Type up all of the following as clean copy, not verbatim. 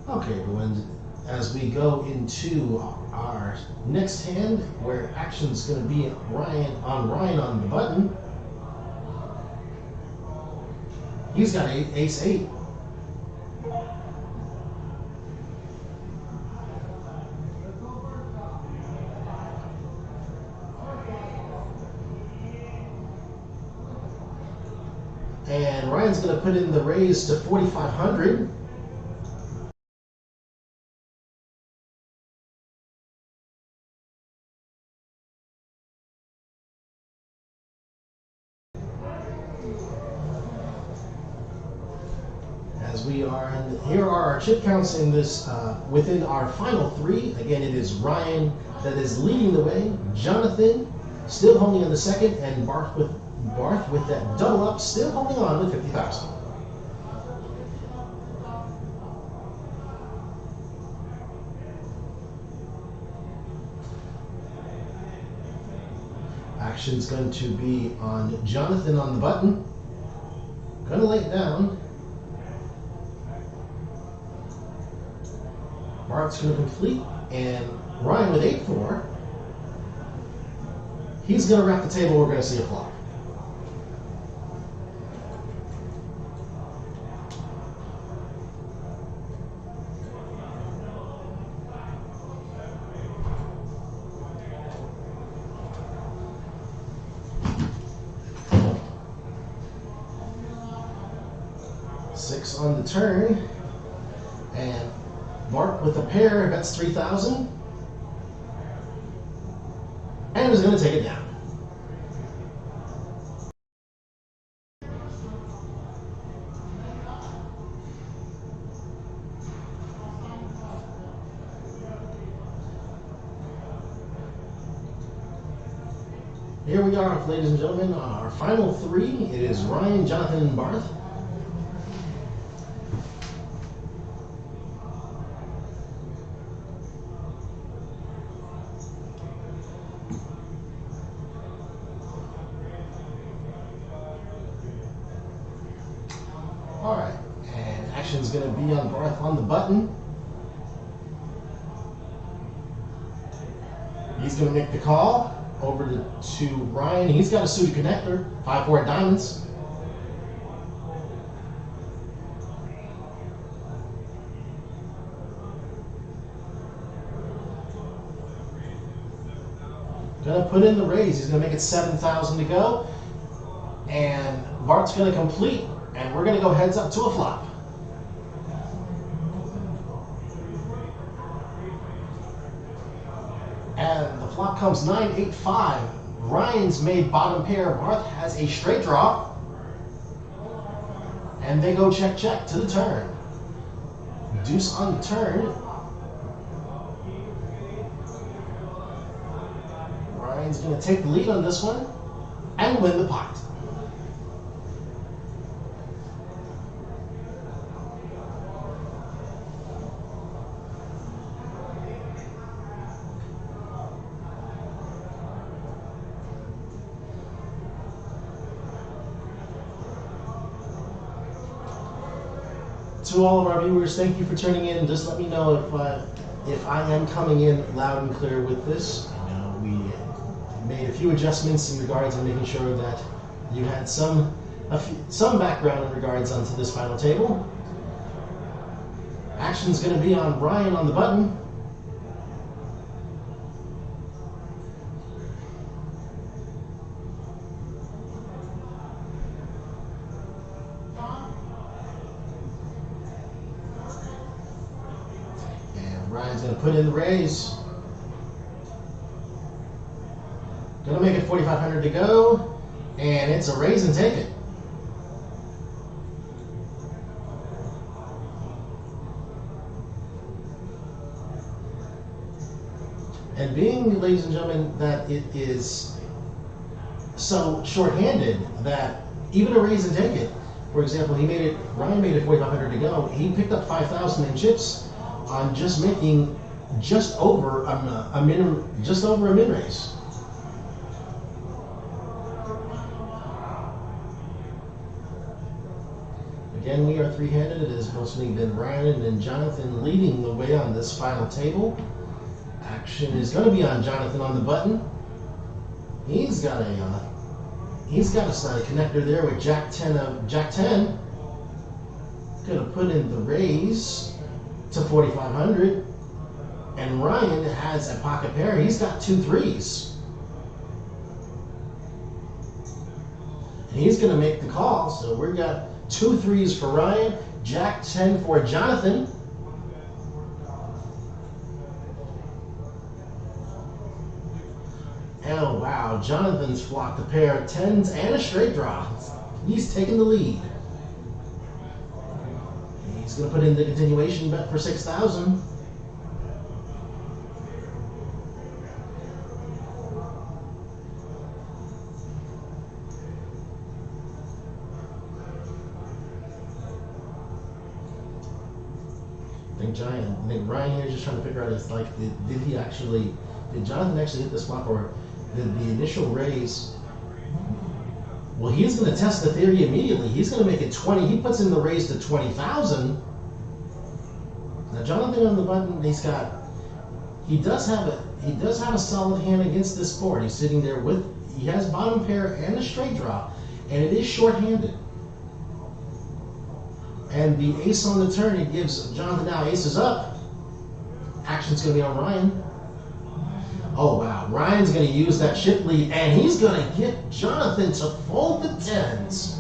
Okay, everyone, as we go into our next hand, where action's going to be Ryan on the button, he's got ace 8. And Ryan's going to put in the raise to 4,500. As we are here are our chip counts in this within our final 3. Again, it is Ryan that is leading the way, Jonathan still holding on the second, and Barth with that double up still holding on with 50,000. Action's going to be on Jonathan on the button. Gonna lay it down. Bart's going to complete, and Ryan with 8-4. He's going to wrap the table. We're going to see a flop. Six on the turn, and Bart with a pair, that's 3,000, and is going to take it down. Here we are, ladies and gentlemen, our final 3. It is Ryan, Jonathan, and Barth. All right, and action's going to be on Barth on the button. He's going to make the call over to Ryan. He's got a suited connector, 5-4 diamonds. Gonna put in the raise. He's gonna make it 7,000 to go, and Bart's gonna complete, and we're gonna go heads up to a flop. And the flop comes 9-8-5. Ryan's made bottom pair. Barth has a straight draw. And they go check, check to the turn. Deuce on the turn. Ryan's going to take the lead on this one and win the pot. To all of our viewers, thank you for tuning in. Just let me know if I am coming in loud and clear with this. I know we made a few adjustments in regards to making sure that you had some background in regards onto this final table. Action's going to be on Ryan on the button. Ryan's going to put in the raise. Going to make it 4,500 to go, and it's a raise and take it. And being, ladies and gentlemen, that it is so short-handed that even a raise and take it, for example, Ryan made it 4,500 to go. He picked up 5,000 in chips on just making just over a min raise. Again, and we are three-handed. It has mostly been Ryan and Jonathan leading the way on this final table. Action is going to be on Jonathan on the button. He's got a connector there with Jack 10. Jack 10. Going to put in the raise to 4,500. And Ryan has a pocket pair. He's got 2 3s. And he's going to make the call. So we've got 2 3s for Ryan, Jack 10 for Jonathan. Oh, wow. Jonathan's flopped a pair of 10s and a straight draw. He's taking the lead. He's going to put in the continuation bet for 6,000. I think Ryan here is just trying to figure out, is like, did Jonathan actually hit this flop, or did the initial raise? Well, he's going to test the theory immediately. He's going to make it 20. He puts in the raise to 20,000. Now Jonathan on the button, he does have a solid hand against this board. He's sitting there he has bottom pair and a straight draw, and it is short-handed. And the ace on the turn, it gives Jonathan now aces up. Action's going to be on Ryan. Oh, wow. Ryan's going to use that chip lead, and he's going to get Jonathan to fold the 10s.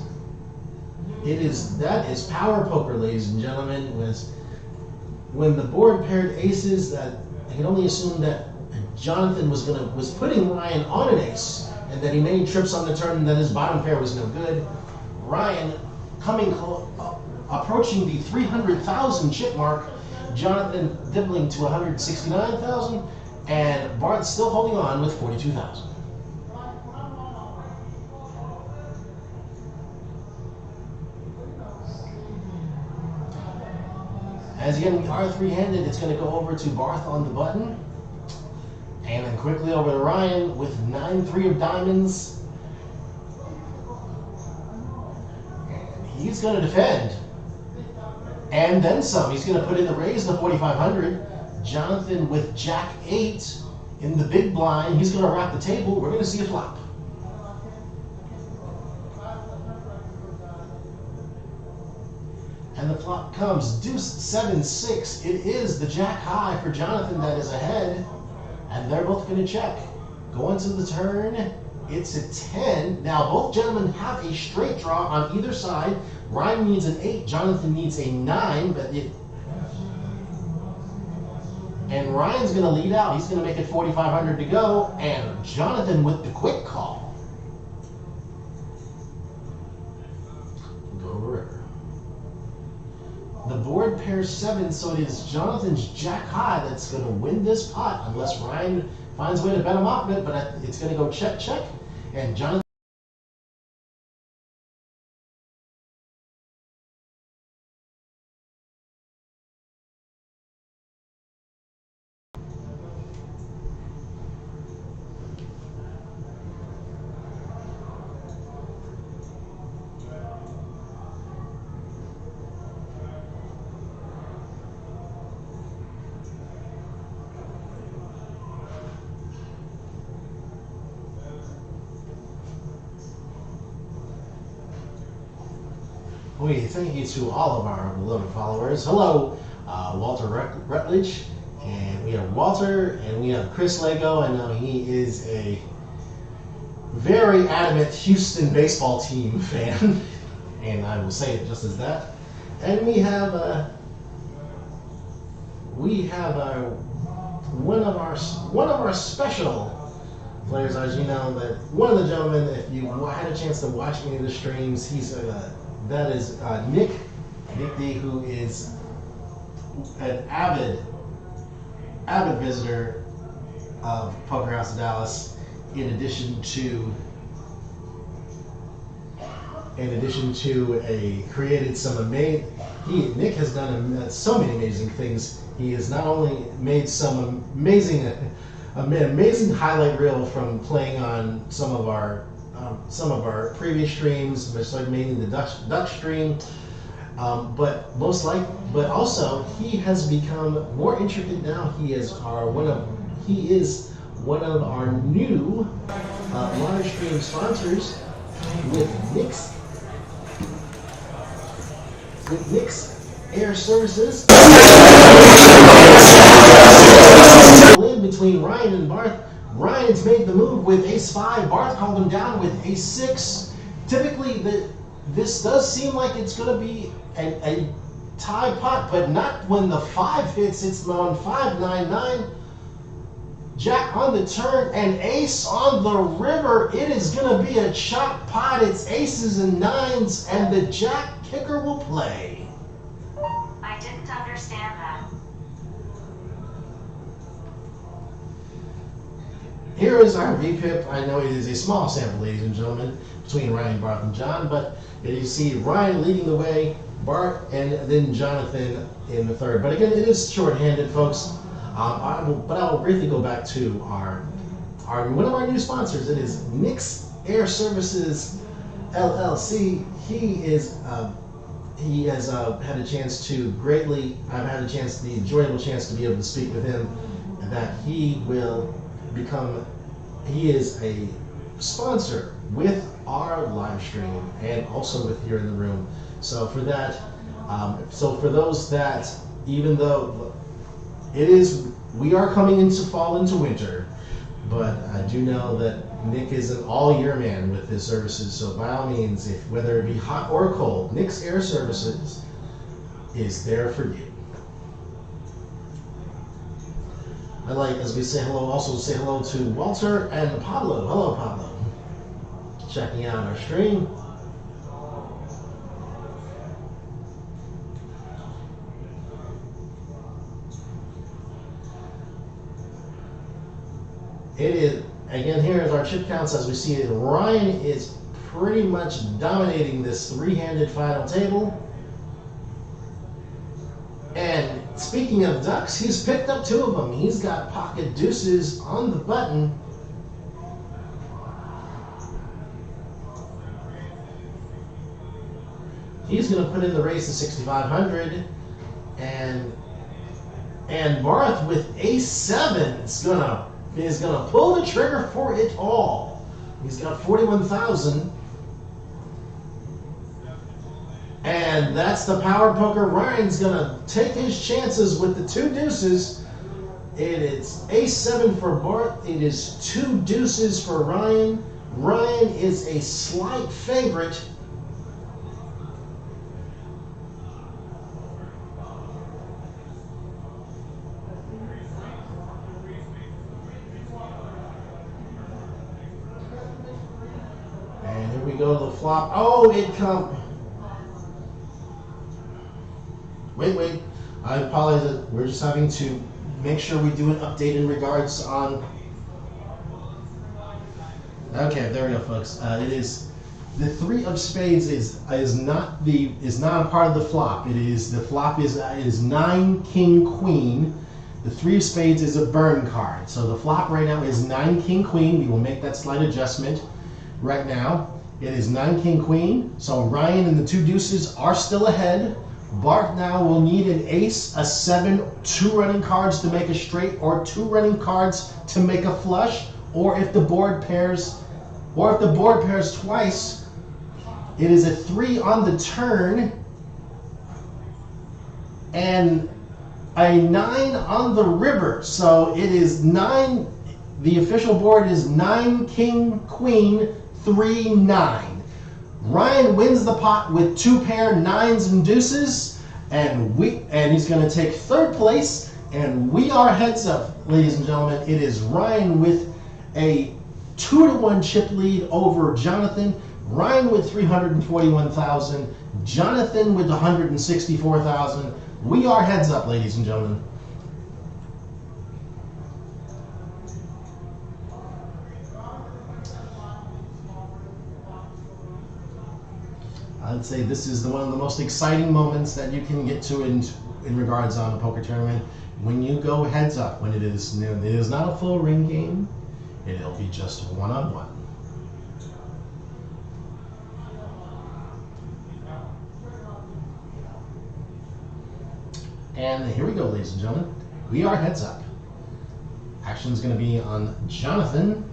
That is power poker, ladies and gentlemen. When the board paired aces, that I can only assume that Jonathan was putting Ryan on an ace, and that he made trips on the turn, and that his bottom pair was no good. Ryan approaching the 300,000 chip mark. Jonathan dibbling to 169,000, and Bart still holding on with 42,000. As again, we are three-handed, it's going to go over to Barth on the button. And then quickly over to Ryan with 9-3 of diamonds. And he's going to defend. And then some. He's going to put in the raise to 4,500. Jonathan with Jack 8 in the big blind. He's going to wrap the table. We're going to see a flop. And the flop comes deuce 7-6. It is the Jack high for Jonathan that is ahead. And they're both going to check. Going to the turn, it's a 10. Now both gentlemen have a straight draw on either side. Ryan needs an 8, Jonathan needs a 9, and Ryan's going to lead out. He's going to make it 4,500 to go, and Jonathan with the quick call. Go river. The board pairs 7, so it is Jonathan's Jack high that's going to win this pot, unless Ryan finds a way to bet him off of it, but it's going to go check, check, and Jonathan. We thank you to all of our beloved followers. Hello, Walter Rutledge, and we have Walter, and we have Chris Lego, and he is a very adamant Houston baseball team fan, and I will say it just as that. And we have one of our special players, as you know, that one of the gentlemen, if you had a chance to watch any of the streams, that is Nick D, who is an avid visitor of Poker House of Dallas. In addition to created some amazing. Nick has done so many amazing things. He has not only made some amazing highlight reel from playing on some of our previous streams, like mainly the Dutch stream. But also he has become more intricate now. He is one of our new live stream sponsors with Nick's Air Services. Between Ryan and Barth. Ryan's made the move with ace-5. Barth called him down with ace-6. Typically, this does seem like it's going to be a tie pot, but not when the 5 hits. It's on 5-9-9. Jack on the turn and ace on the river. It is going to be a chop pot. It's aces and 9s, and the Jack kicker will play. I didn't understand that. Here is our VPIP. I know it is a small sample, ladies and gentlemen, between Ryan, Barth, and John, but you see Ryan leading the way, Bart, and then Jonathan in the third. But again, it is short-handed, folks. I will briefly go back to one of our new sponsors. It is Nick's Air Services LLC. He has had a chance to I've had the enjoyable chance to be able to speak with him, and that he is a sponsor with our live stream and also with Here in the Room. So for that, for those that, even though we are coming into fall into winter, but I do know that Nick is an all-year man with his services. So by all means, whether it be hot or cold, Nick's Air Services is there for you. I'd like, as we say hello, also say hello to Walter and Pablo. Hello, Pablo. Checking out our stream. It is, again, here is our chip counts as we see it. Ryan is pretty much dominating this three-handed final table. And speaking of ducks, he's picked up 2 of them. He's got pocket deuces on the button. He's going to put in the race to 6,500. And Barth with ace-7 is gonna pull the trigger for it all. He's got 41,000. And that's the power poker. Ryan's gonna take his chances with the 2 deuces. It is ace-7 for Barth. It is 2 deuces for Ryan. Ryan is a slight favorite. And here we go, the flop. Oh, it come. Wait. I apologize. We're just having to make sure we do an update in regards on. Okay, there we go, folks. It is the 3 of spades is not a part of the flop. The flop is 9 king queen. The 3 of spades is a burn card. So the flop right now is 9 king queen. We will make that slight adjustment right now. It is 9 king queen. So Ryan and the 2 deuces are still ahead. Bart now will need an ace, a 7, 2 running cards to make a straight, or 2 running cards to make a flush, or if the board pairs twice, it is a 3 on the turn and a 9 on the river. So it is 9. The official board is 9 king queen 3 9. Ryan wins the pot with 2 pair 9s and deuces, and he's going to take 3rd place. And we are heads up, ladies and gentlemen. It is Ryan with a 2-1 chip lead over Jonathan. Ryan with 341,000. Jonathan with 164,000. We are heads up, ladies and gentlemen. I'd say this is one of the most exciting moments that you can get to in regards on a poker tournament. When you go heads up, when it is not a full ring game, it'll be just one-on-one. And here we go, ladies and gentlemen. We are heads up. Action's going to be on Jonathan.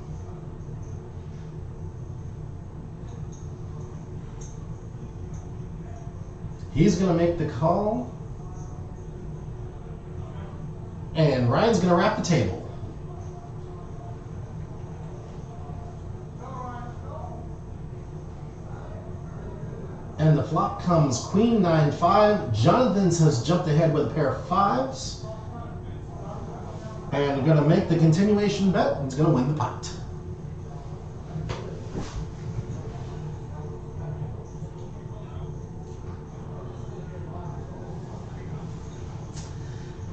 He's going to make the call. And Ryan's going to wrap the table. And the flop comes Queen 9-5. Jonathan's has jumped ahead with a pair of fives. And going to make the continuation bet. He's going to win the pot.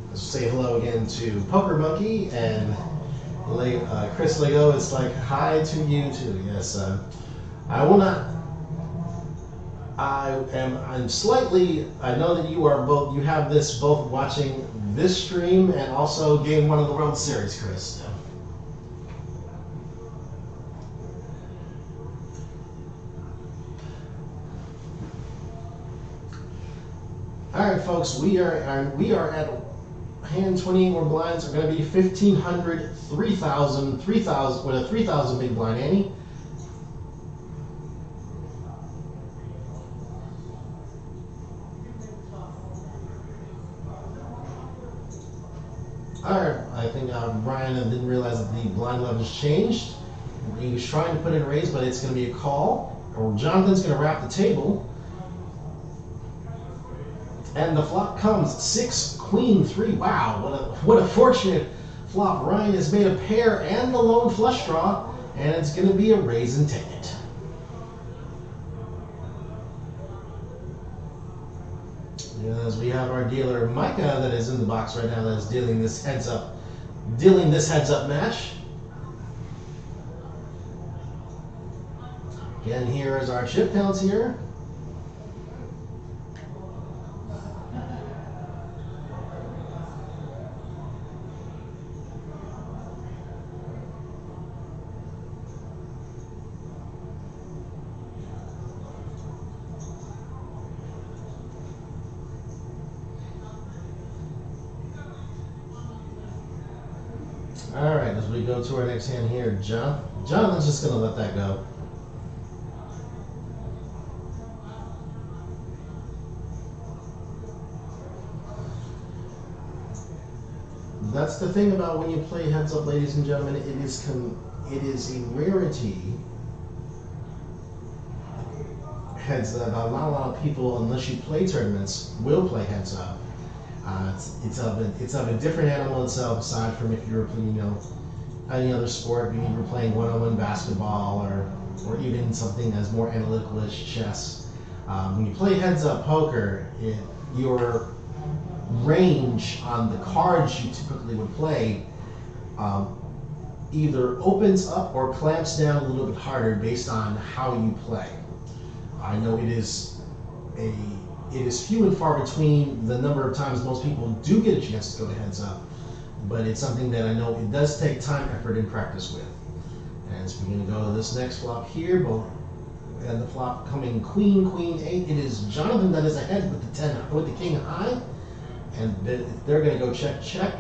Let's say hello again to Poker Monkey and Chris Lego. It's like hi to you too. Yes, I will not. I'm slightly. I know that you are both. You have this both watching this stream and also Game 1 of the World Series, Chris. All right, folks. We are at hand 28 more blinds are going to be 1,500, 3,000, 3,000 with a 3,000 big blind ante. Alright, I think Brian didn't realize that the blind levels changed. He was trying to put in a raise, but it's going to be a call. Or Jonathan's going to wrap the table. And the flop comes 6, Queen 3. Wow, what a fortunate flop. Ryan has made a pair and the lone flush draw, and it's going to be a raise and take it. As we have our dealer Micah that is in the box right now that is dealing this heads up match. Again, here is our chip counts here. All right, as we go to our next hand here, Jonathan's just going to let that go. That's the thing about when you play heads up, ladies and gentlemen. It is a rarity. Heads up. Not a lot of people, unless you play tournaments, will play heads up. It's of a different animal itself, aside from if you're playing, any other sport. Maybe you're playing one-on-one basketball or even something as more analytical as chess. When you play heads up poker, your range on the cards you typically would play either opens up or clamps down a little bit harder based on how you play. I know it is few and far between the number of times most people do get a chance to go to heads up, but it's something that I know it does take time, effort, and practice with. As we're going to go to this next flop here, and the flop coming Queen 8. It is Jonathan that is ahead with the King high, and they're going to go check.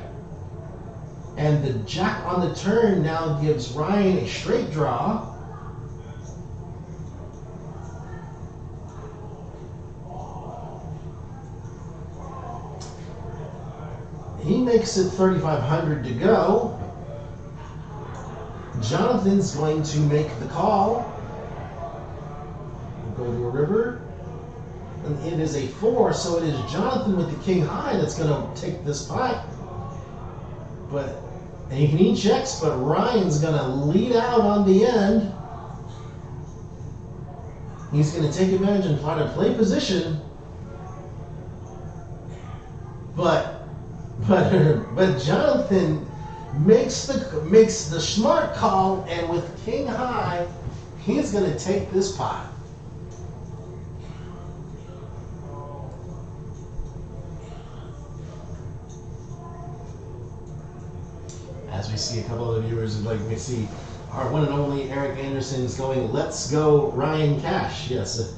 And the Jack on the turn now gives Ryan a straight draw. He makes it 3,500 to go. Jonathan's going to make the call. We'll go to a river. And it is a 4, so it is Jonathan with the King high that's going to take this pot. And he can eat checks, but Ryan's going to lead out on the end. He's going to take advantage and try to play position. But Jonathan makes the smart call, and with King high, he's going to take this pot. As we see a couple of viewers, like we see our one and only Eric Anderson is going, "Let's go Ryan Cash." Yes.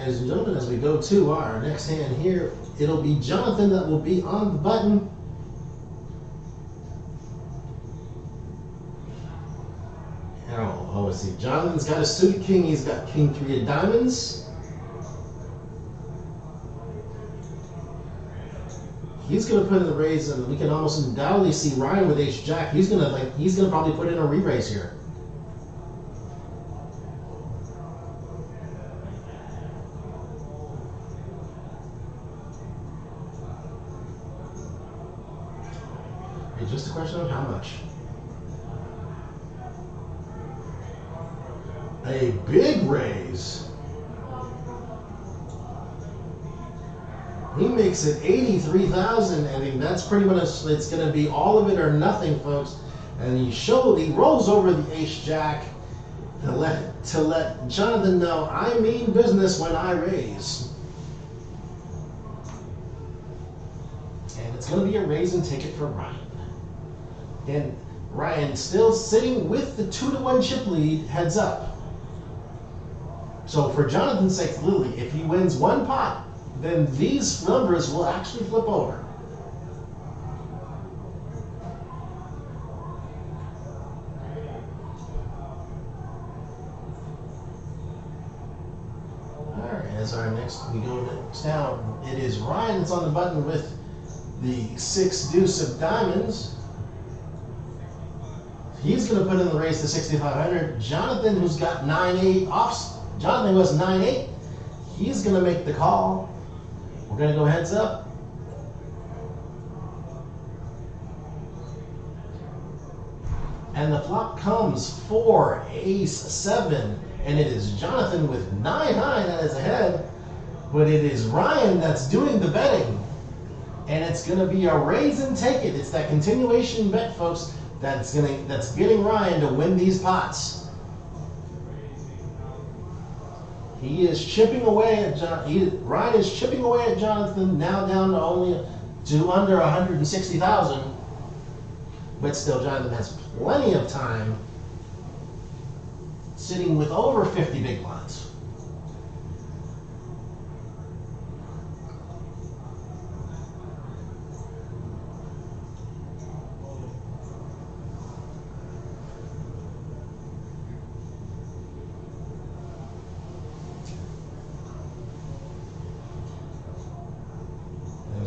ladies and gentlemen, as we go to our next hand here, it'll be Jonathan that will be on the button. Oh, let's see. Jonathan's got a suited king. He's got king 3 of diamonds. He's going to put in the raise, and we can almost undoubtedly see Ryan with ace jack. He's going to probably put in a re-raise here. It's just a question of how much. A big raise. He makes it 83,000. I mean, that's pretty much, it's going to be all of it or nothing, folks. And he rolls over the ace jack to let Jonathan know, I mean business when I raise. And it's going to be a raise and ticket for Ryan. And Ryan still sitting with the 2-1 chip lead, heads up. So for Jonathan's sake, literally, if he wins one pot, then these numbers will actually flip over. All right, as our we go next down, it is Ryan that's on the button with the 6 deuce of diamonds. He's going to put in the raise to 6,500. Jonathan, who's got 9-8 offs. Jonathan who has 9-8. He's going to make the call. We're going to go heads up. And the flop comes 4 ace 7, and it is Jonathan with 9 high that is ahead, but it is Ryan that's doing the betting, and it's going to be a raise and take it. It's that continuation bet, folks, that's getting Ryan to win these pots. He is chipping away at Ryan is chipping away at Jonathan, now down to under 160,000. But still, Jonathan has plenty of time, sitting with over 50 big blinds.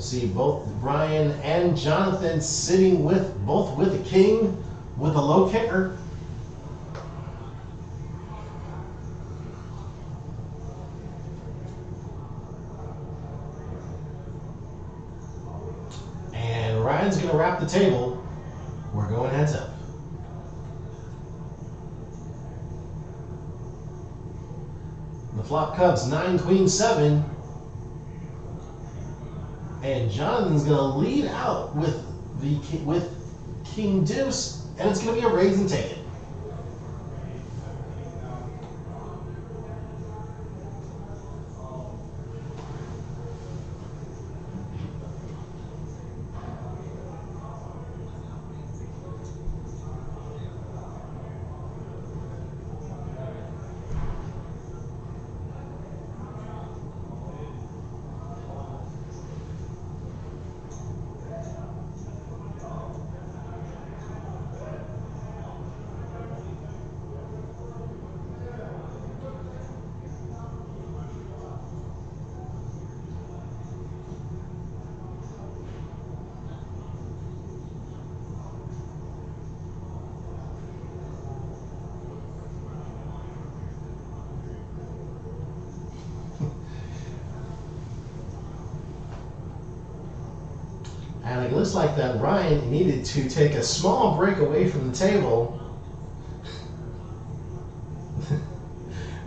See both Ryan and Jonathan sitting both with a king with a low kicker. And Ryan's going to wrap the table. We're going heads up. The flop comes 9 queen 7. And Jonathan's going to lead out with king deuce, and it's going to be a raise and take it. And it looks like that Ryan needed to take a small break away from the table.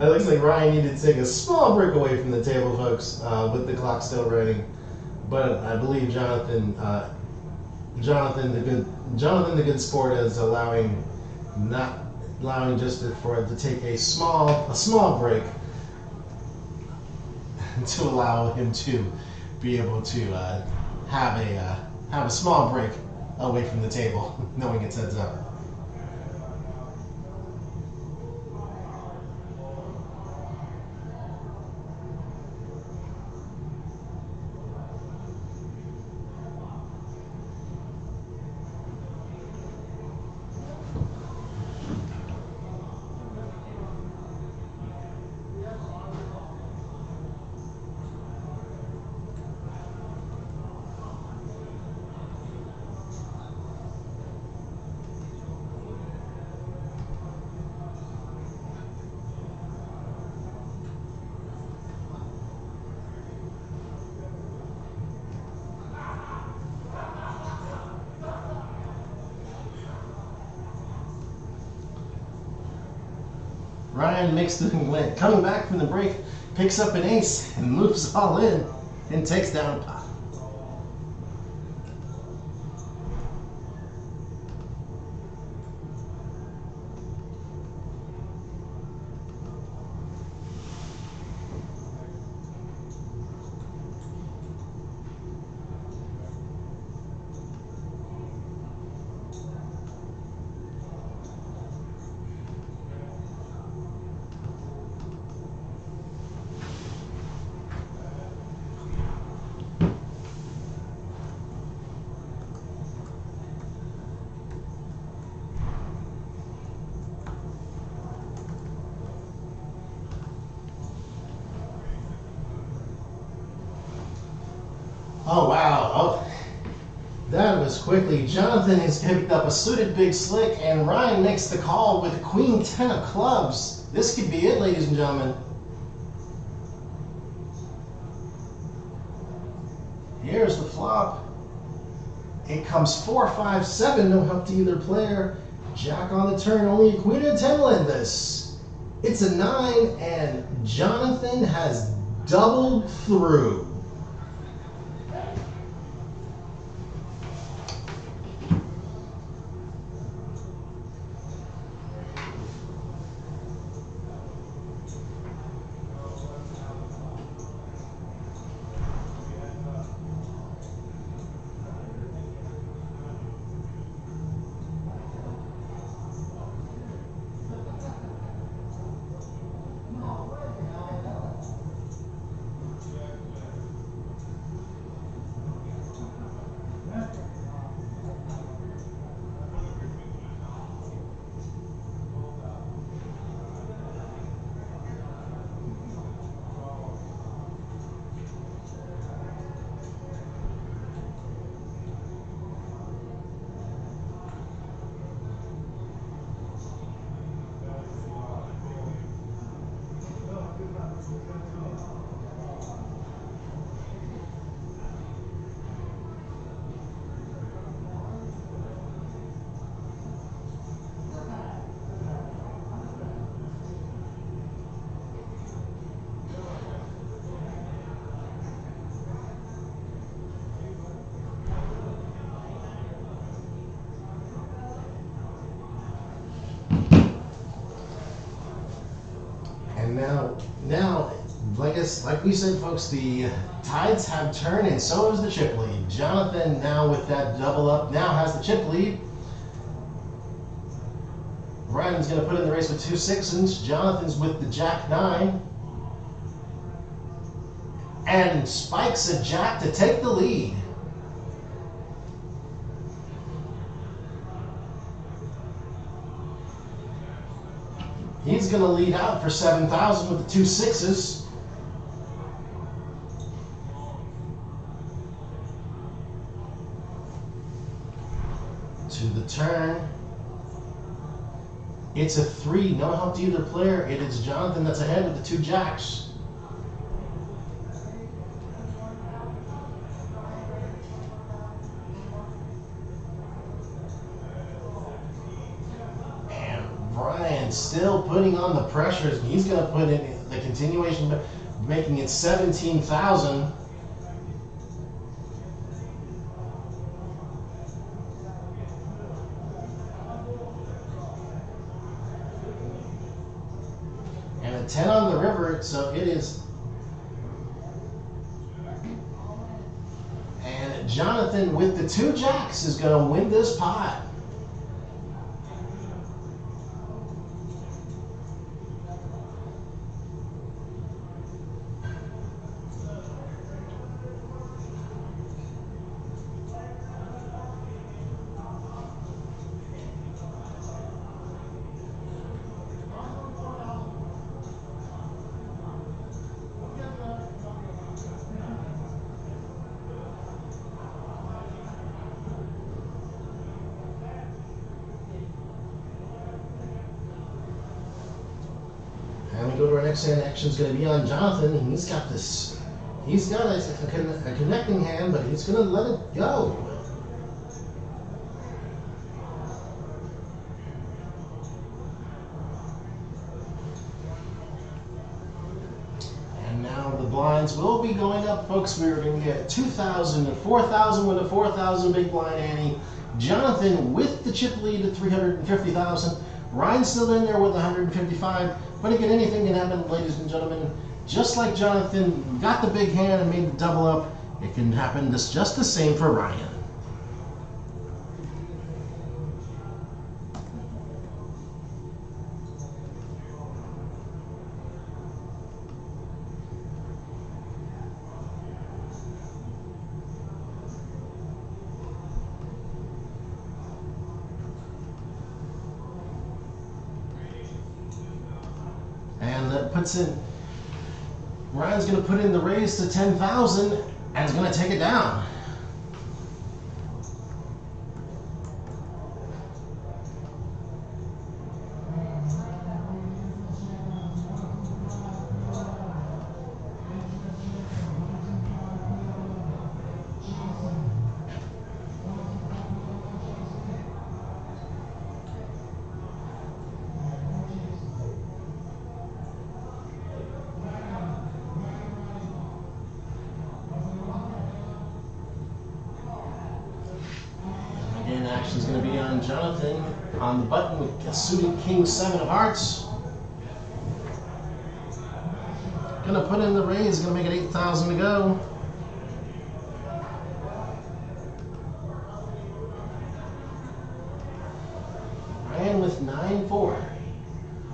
It looks like Ryan needed to take a small break away from the table, folks, with the clock still running. But I believe Jonathan the good sport is not allowing just for it to take a small break to allow him to be able to have a small break away from the table, knowing it's heads up. Ryan makes the win. Coming back from the break, picks up an ace and moves all in and takes down a pot. Oh, wow. Oh, that was quickly. Jonathan has picked up a suited big slick, and Ryan makes the call with Queen 10 of clubs. This could be it, ladies and gentlemen. Here's the flop. It comes 4, 5, 7, no help to either player. Jack on the turn, only a Queen and 10 will end this. It's a 9, and Jonathan has doubled through. And now, like we said, folks, the tides have turned, and so has the chip lead. Jonathan, now with that double up, now has the chip lead. Ryan's going to put in the race with 2 6s. Jonathan's with the Jack 9. And spikes a Jack to take the lead. He's going to lead out for 7,000 with the 2 6s. To the turn. It's a 3, no help to either player. It is Jonathan that's ahead with the 2 Jacks. Brian still putting on the pressures. He's going to put in the continuation, making it 17,000. And a 10 on the river, so it is. And Jonathan with the 2 Jacks is going to win this pot. And we go to our next hand. Action is going to be on Jonathan, and he's got this. He's got a connecting hand, but he's going to let it go. blinds will be going up, folks. We're going to get 2,000 and 4,000 with a 4,000 big blind ante. Jonathan with the chip lead at 350,000. Ryan's still in there with 155. But again, anything can happen, ladies and gentlemen. Just like Jonathan got the big hand and made the double up, it can happen just the same for Ryan. And that puts in, Ryan's going to put in the raise to 10,000 and is going to take it down. And action's going to be on Jonathan on the button with a suited King 7 of Hearts. Going to put in the raise, going to make it 8,000 to go. Ryan with 9-4.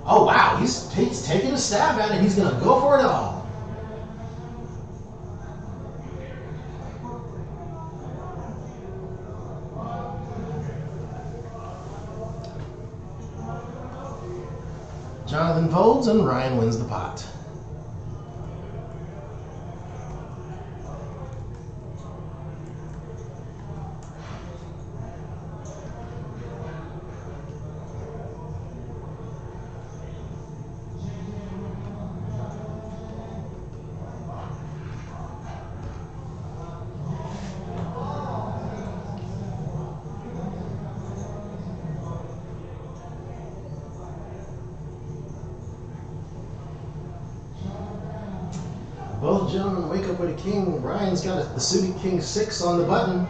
Oh wow, he's taking a stab at it. He's going to go for it all. Jonathan folds and Ryan wins the pot. Both gentlemen wake up with a king. Ryan's got the suited King 6 on the button.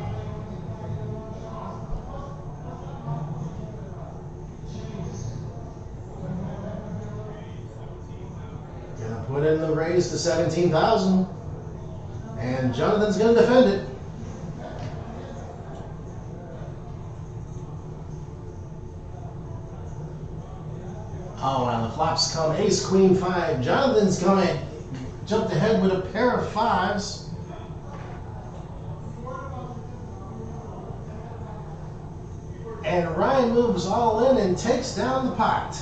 Gonna put in the raise to 17,000. And Jonathan's gonna defend it. Oh, and the flops come ace, queen, 5. Jonathan's coming. Jumped ahead with a pair of 5s. And Ryan moves all in and takes down the pot.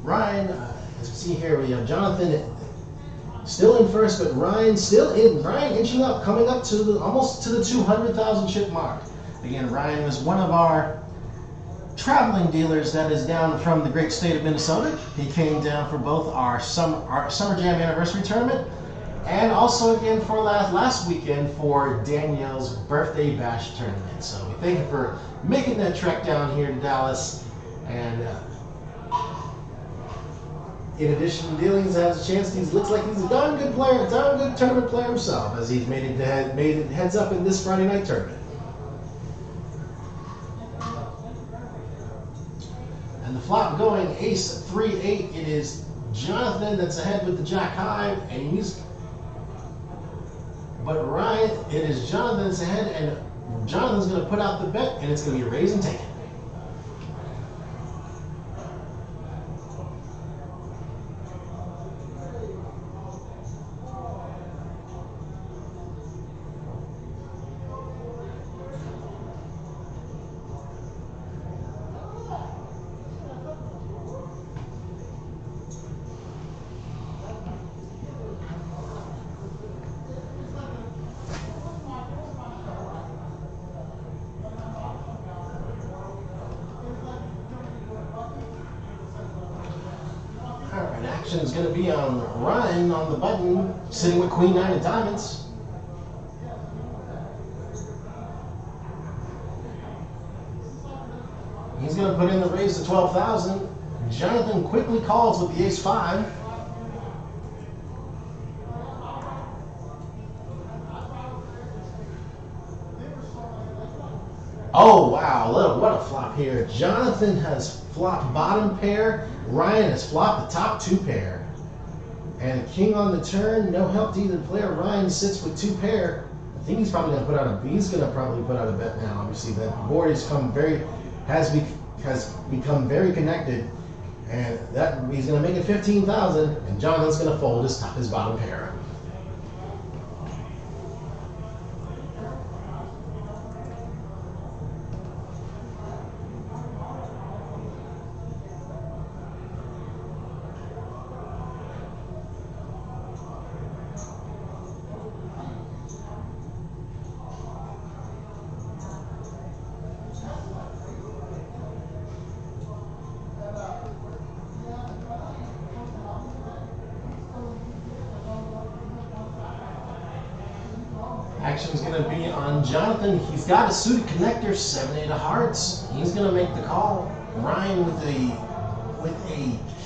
Ryan, as you see here, we have Jonathan still in first, but Ryan still in. Ryan inching up, coming up to almost to the 200,000 chip mark. Again, Ryan was one of our traveling dealers that is down from the great state of Minnesota. He came down for both our Summer Jam anniversary tournament and also again for last weekend for Danielle's birthday bash tournament. So we thank you for making that trek down here to Dallas. And in addition to dealings, has a chance. He looks like he's a darn good player, a darn good tournament player himself, as he's made it heads up in this Friday night tournament. And the flop going ace 3-8. It is Jonathan that's ahead with the jack high, but Ryan, it is Jonathan that's ahead, and Jonathan's going to put out the bet, and it's going to be a raise and take it. Action is going to be on Ryan on the button, sitting with Queen 9 of diamonds. going to put in the raise to 12,000. Jonathan quickly calls with the ace-5. Oh, wow, look, what a flop here. Jonathan has flopped bottom pair. Ryan has flopped the top 2 pair. And king on the turn, no help to either player. Ryan sits with 2 pair. I think he's probably going to put out he's going to probably put out a bet now. Obviously, that board has become very connected. And that he's going to make it 15,000, and Jonathan's going to fold his bottom pair. Action's going to be on Jonathan. He's got a suited connector, 7-8 of hearts. He's going to make the call. Ryan with a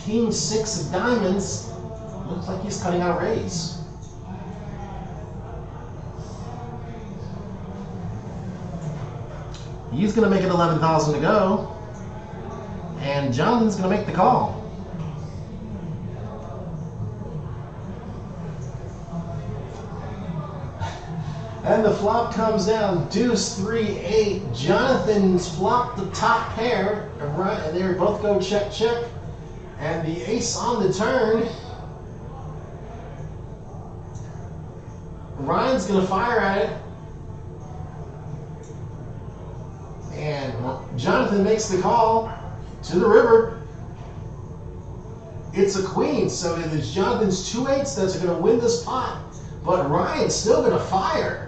king 6 of diamonds. Looks like he's cutting out a raise. He's going to make it 11,000 to go. And Jonathan's going to make the call. And the flop comes down, deuce, 3, 8. Jonathan's flopped the top pair, and they both go check, check. And the ace on the turn. Ryan's going to fire at it. And Jonathan makes the call to the river. It's a queen, so it is Jonathan's 2 8s that's going to win this pot. But Ryan's still going to fire.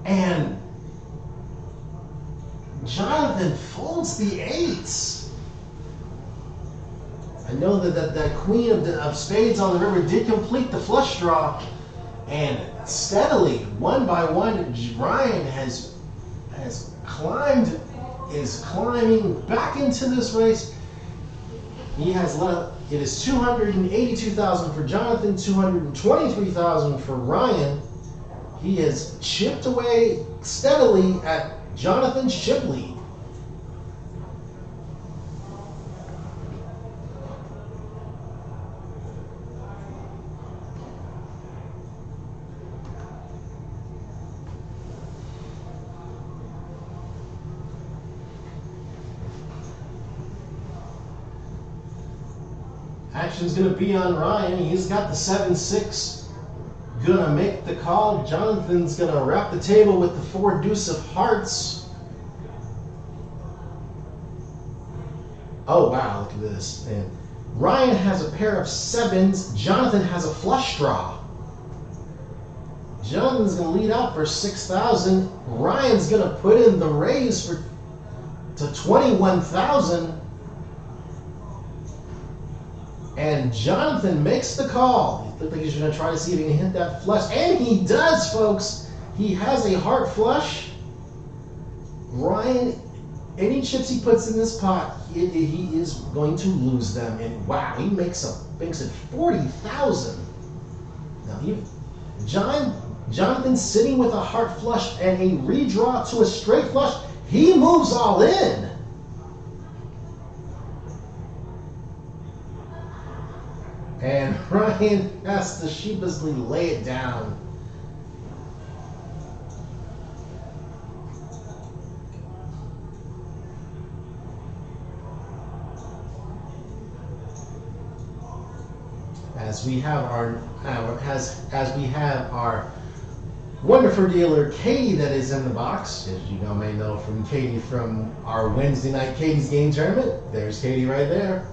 And Jonathan folds the 8s. I know that queen of spades on the river did complete the flush draw. And steadily, one by one, Ryan is climbing back into this race. He has it is 282,000 for Jonathan, 223,000 for Ryan. He has chipped away steadily at Jonathan's chip lead. Action's going to be on Ryan. He's got the 7-6. Gonna make the call. Jonathan's gonna wrap the table with the 4 deuce of hearts. Oh wow, look at this. And Ryan has a pair of 7s. Jonathan has a flush draw. Jonathan's gonna lead out for 6,000. Ryan's gonna put in the raise to 21,000. And Jonathan makes the call. He looked like he's going to try to see if he can hit that flush. And he does, folks. He has a heart flush. Ryan, any chips he puts in this pot, he is going to lose them. And wow, he makes it 40,000. Now, Jonathan's sitting with a heart flush and a redraw to a straight flush. He moves all in. And Ryan has to sheepishly lay it down. As we have our wonderful dealer Katie that is in the box, as you may know from Katie from our Wednesday night Katie's Game Tournament. There's Katie right there.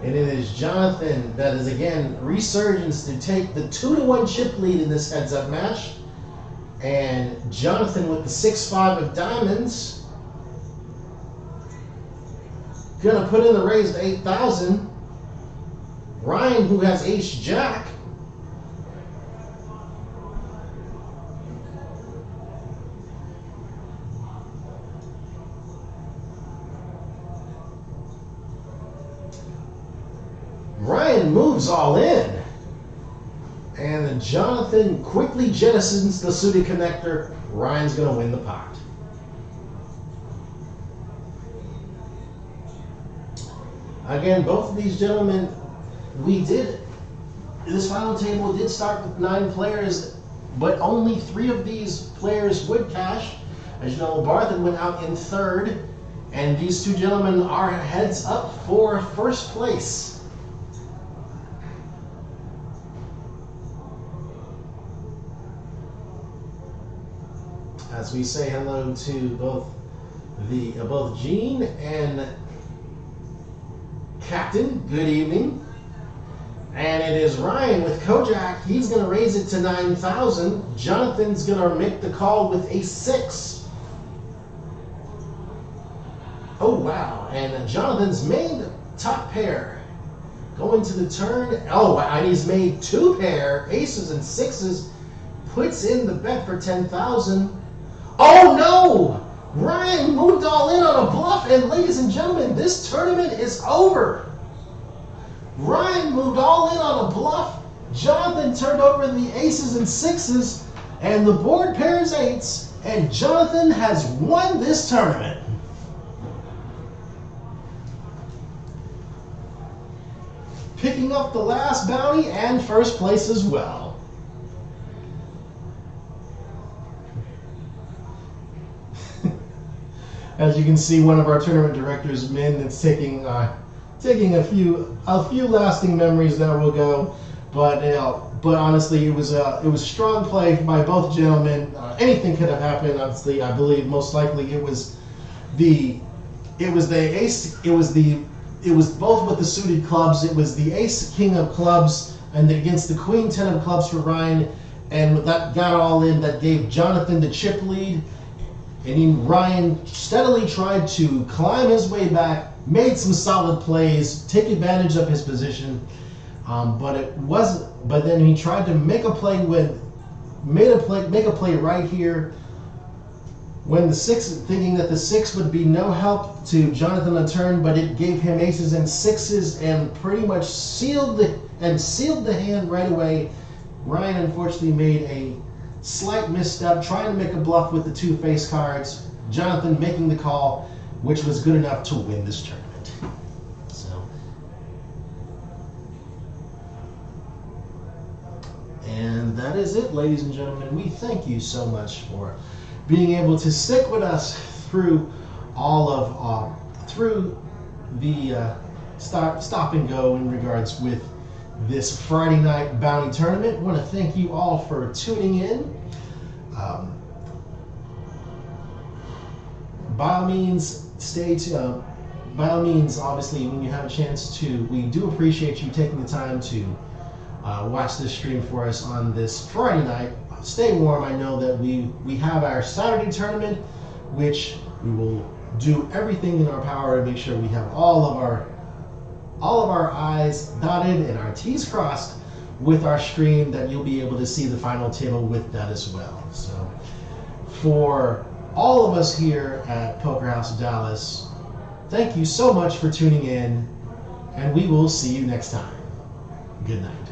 And it is Jonathan that is, again, resurgence to take the 2-1 chip lead in this heads-up match. And Jonathan with the 6-5 of diamonds. Gonna put in the raise to 8,000. Ryan, who has ace-jack. Ryan moves all in. And Jonathan quickly jettisons the suited connector. Ryan's going to win the pot. Again, both of these gentlemen, this final table did start with 9 players, but only 3 of these players would cash. As you know, Barthen went out in 3rd, and these 2 gentlemen are heads up for 1st place. As we say hello to both Gene and Captain, good evening. And it is Ryan with Kojak. He's going to raise it to 9,000. Jonathan's going to make the call with a 6. Oh, wow. And Jonathan's made top pair. Going to the turn. Oh, and he's made 2 pair, aces and 6s. Puts in the bet for 10,000. Oh, no! Ryan moved all in on a bluff, and ladies and gentlemen, this tournament is over. Ryan moved all in on a bluff. Jonathan turned over the aces and 6s, and the board pairs 8s, and Jonathan has won this tournament. Picking up the last bounty and 1st place as well. As you can see, one of our tournament directors, Min, is taking a few lasting memories that will go. But honestly, it was strong play by both gentlemen. Anything could have happened. Honestly, I believe most likely it was the ace. It was both with the suited clubs. It was the ace king of clubs and against the queen 10 of clubs for Ryan, and that got all in. That gave Jonathan the chip lead. And Ryan steadily tried to climb his way back, made some solid plays, take advantage of his position, but it wasn't. But then he tried to make a play make a play right here when the 6, thinking that the 6 would be no help to Jonathan on turn, but it gave him aces and 6s and pretty much sealed the hand right away. Ryan unfortunately made a slight misstep, trying to make a bluff with the 2 face cards. Jonathan making the call, which was good enough to win this tournament. So, and that is it, ladies and gentlemen. We thank you so much for being able to stick with us through all of through the stop and go in regards with this Friday night bounty tournament. I want to thank you all for tuning in. By all means, stay tuned. By all means, obviously, when you have a chance to, we do appreciate you taking the time to watch this stream for us on this Friday night. Stay warm. I know that we have our Saturday tournament, which we will do everything in our power to make sure we have all of our I's dotted and our T's crossed with our stream, that you'll be able to see the final table with that as well. So for all of us here at Poker House Dallas, thank you so much for tuning in, and we will see you next time. Good night.